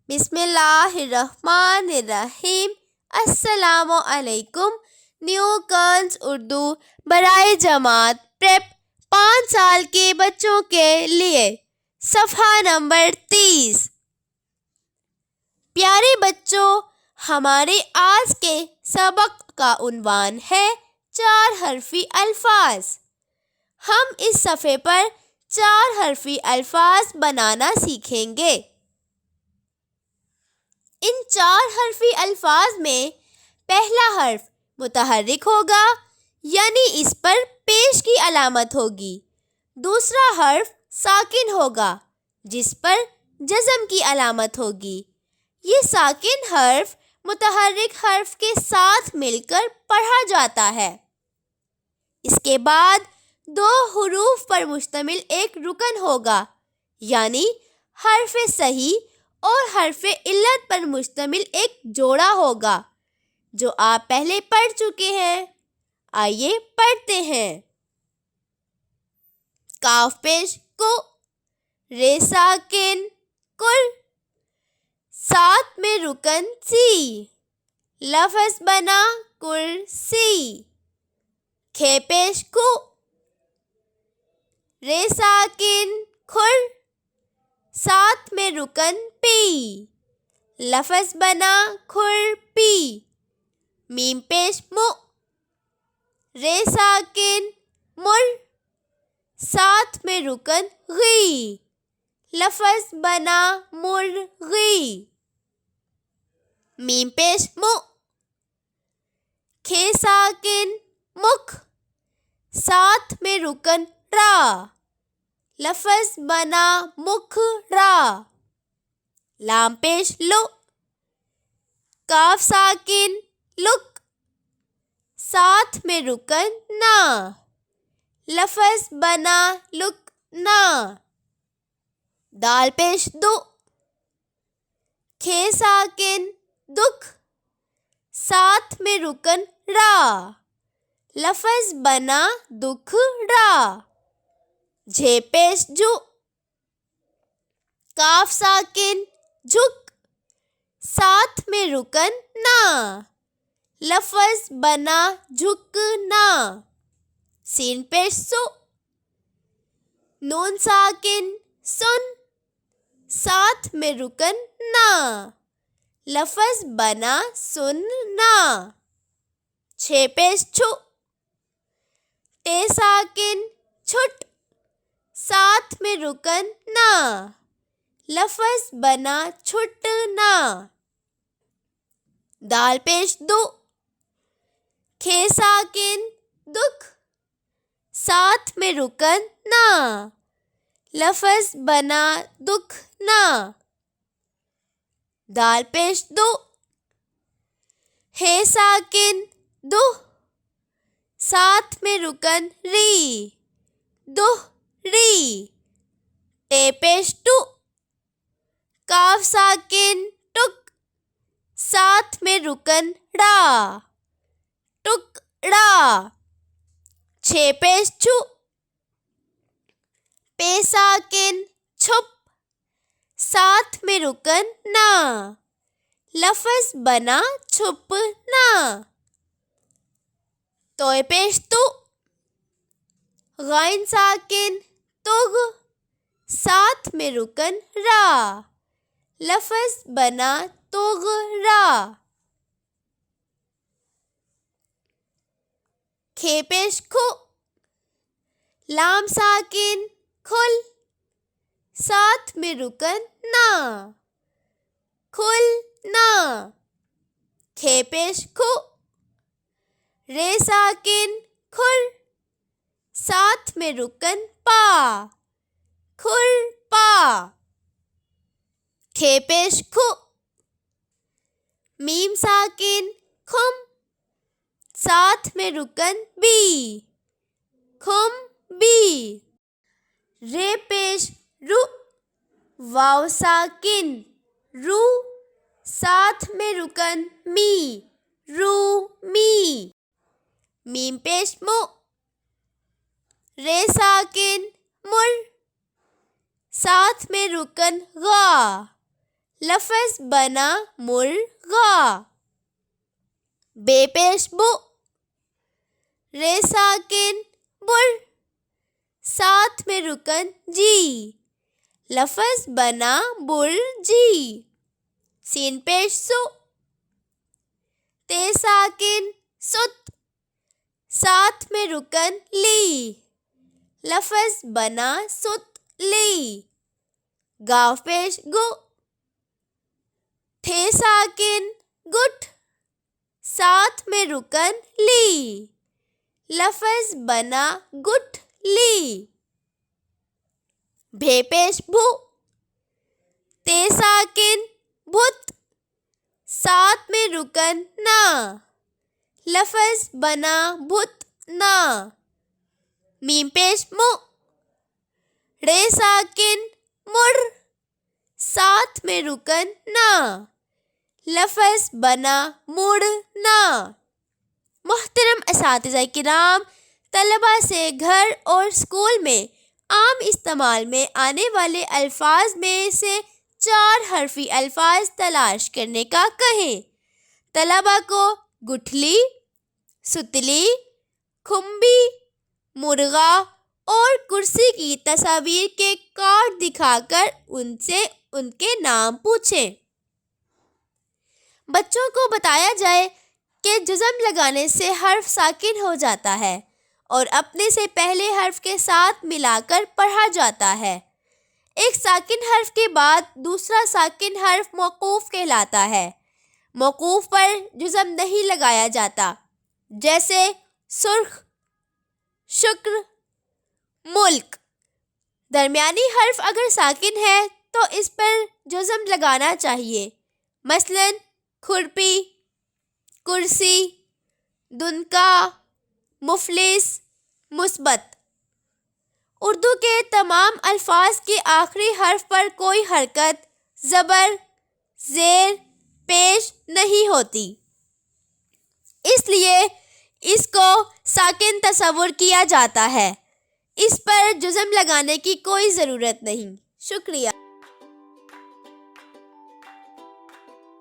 بسم اللہ الرحمن الرحیم۔ السلام علیکم۔ نیو کرنز اردو برائے جماعت پریپ 5 سال کے بچوں کے لیے، صفحہ نمبر 30۔ پیارے بچوں، ہمارے آج کے سبق کا عنوان ہے 4 حرفی الفاظ۔ ہم اس صفحے پر 4 حرفی الفاظ بنانا سیکھیں گے۔ ان 4 حرفی الفاظ میں پہلا حرف متحرک ہوگا، یعنی اس پر پیش کی علامت ہوگی۔ دوسرا حرف ساکن ہوگا، جس پر جزم کی علامت ہوگی۔ یہ ساکن حرف متحرک حرف کے ساتھ مل کر پڑھا جاتا ہے۔ اس کے بعد 2 حروف پر مشتمل ایک رکن ہوگا، یعنی حرف صحیح اور حرف علت پر مشتمل ایک جوڑا ہوگا، جو آپ پہلے پڑھ چکے ہیں۔ آئیے پڑھتے ہیں۔ کاف پیش کو، رے ساکن کر، ساتھ میں رکن سی، لفظ بنا کرسی۔ کھے پیش کو، رے ساکن کھر، ساتھ میں رکن پی، لفظ بنا کھرپی۔ میم پیش مو، رے ساکن مر، ساتھ میں رکن غی، لفظ بنا مرغی۔ میم پیش مو، کھے ساکن مکھ، ساتھ میں رکن را، لفظ بنا مکھ را۔ لام پیش لو، کاف ساکن لک، ساتھ میں رکن نا، لفظ بنا لک نا۔ دال پیش دو، کھے ساکن دکھ، ساتھ میں رکن را، لفظ بنا دکھ را۔ جھے پیش جو، کاف ساکن جھک، ساتھ میں رکن نا، لفظ بنا جھکنا۔ سین پیش سو، نون ساکن سن، ساتھ میں رکن نا، لفظ بنا سننا۔ چھ پیش چھو، ٹے ساکن چھٹ، ساتھ میں رکن نا، لفظ بنا چھٹنا۔ دال پیش دو، کھے ساکن دکھ، ساتھ میں رکن نا، لفظ بنا دکھنا۔ دال پیش دو، ہے ساکن دو، ساتھ میں رکن ری، دہ ری۔ ٹے پیش ٹو، کاف ساکن ٹک، ساتھ میں رکن ڑا، ٹک ڑا۔ چھ پیش چھو، پے ساکن چھپ، ساتھ میں رکن نا، لفظ بنا چھپنا۔ توئے پیش تو، غین ساکن تغ، ساتھ میں رکن را، لفظ بنا تغرا۔ کھے پیش کھو، لام ساکن کھل، ساتھ میں رکن نا، کھلنا۔ کھے پیش کھو، رے ساکن کھر، ساتھ میں رکن پا، کھرپا۔ کھے پیش کھو، میم ساکن کھم، ساتھ میں رکن بی، کھمبی۔ رے پیش رو، واو ساکن رو، ساتھ میں رکن می، رومی۔ میم پیش مو، رے ساکن مر، ساتھ میں رکن غا، لفظ بنا مرغا. بے پیش بو، رے ساکن بر، ساتھ میں رکن جی، لفظ بنا برجی. سین پیش سو، تے ساکن ست، ساتھ میں رکن لی، لفظ بنا ست لی. گاف پیش گو، تھے ساکن گٹھ، ساتھ میں رکن لی، لفظ بنا گٹھ لی. بھے پیش بھو، تے ساکن بھت، ساتھ میں رکن نا، لفظ بنا بھت نا. میم پیش مو، رے ساکن مر، ساتھ میں رکن نا، لفظ بنا مڑ نا. محترم اساتذہ کرام، طلباء سے گھر اور اسکول میں عام استعمال میں آنے والے الفاظ میں سے 4 حرفی الفاظ تلاش کرنے کا کہیں. طلباء کو گٹھلی، ستلی، کھمبی، مرغا اور کرسی کی تصاویر کے کارڈ دکھا کر ان سے ان کے نام پوچھیں. بچوں کو بتایا جائے کہ جزم لگانے سے حرف ساکن ہو جاتا ہے اور اپنے سے پہلے حرف کے ساتھ ملا کر پڑھا جاتا ہے. ایک ساکن حرف کے بعد دوسرا ساکن حرف موقوف کہلاتا ہے. موقوف پر جزم نہیں لگایا جاتا، جیسے سرخ، شکر، ملک. درمیانی حرف اگر ساکن ہے تو اس پر جزم لگانا چاہیے، مثلاً کھرپی، کرسی، دنکا، مفلس، مثبت. اردو کے تمام الفاظ کے آخری حرف پر کوئی حرکت، زبر، زیر پیش نہیں ہوتی، اس لیے اس کو ساکن تصور کیا جاتا ہے. اس پر جزم لگانے کی کوئی ضرورت نہیں. شکریہ.